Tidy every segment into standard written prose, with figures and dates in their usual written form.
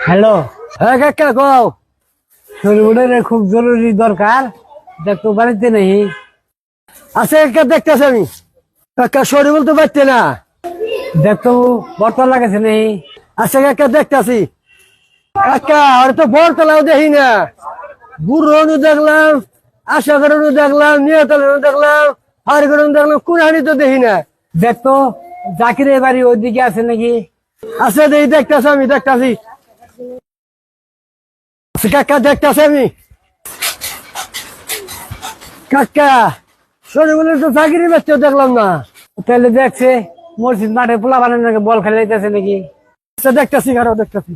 Hello. হ্যাঁ কাকা কও। শরীরের খুব জরুরি দরকার, দেখতো বাড়িতে নেই। আছে কাকা, দেখতেছি আমি। কাকা শরীর বলতে পারতে না, দেখতো বর্তমান লাগাছে নেই। আছে কাকা, দেখতেছি। কাকা আর তো বরতলাও দেখি না, বুড়ো দেখলাম, আশা করানো দেখলাম, নিয়তলানো দেখলাম, আর করানো দেখলাম, কুড়ানি তো দেখি না। দেখতো জাকিরের বাড়ি ওইদিকে আছে নাকি? আছে দেখি, দেখতেছি আমি, দেখতেছি। কাকা দেখতেছি আমি। কাকা শরীর বলে তো চাকরি ব্যস্ত দেখলাম না। তাহলে দেখছে মসজিদ মাঠে পোলা বানানো নাকি, বল খেলে যাইতেছে নাকি। আচ্ছা দেখতেছি, আরো দেখতেছি।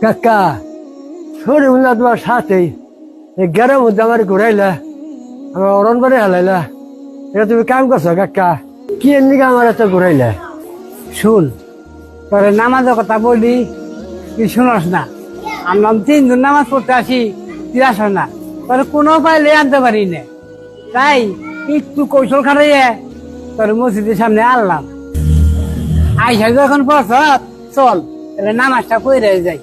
কাকা শরীর বলে তোমার সাথেই গ্যারের মধ্যে আমার ঘুরাইলা, আমার অরণ করে হালাইলা। এটা তুমি কাম করছো কাকা? কি এমনি আমার এত ঘুরাইলা? শুন, তোর নামাজের কথা বলি, তুই শুনস না। আমরা 3 দিন নামাজ পড়তে আসি, তুই আস না। তোর কোনো পাইলে আনতে পারি না, তাই একটু কৌশল খাটাইয়ে তোর মসজিদের সামনে আনলাম। আইসা যখন পড়ছ, চল তাহলে নামাজটা কইরে যাই।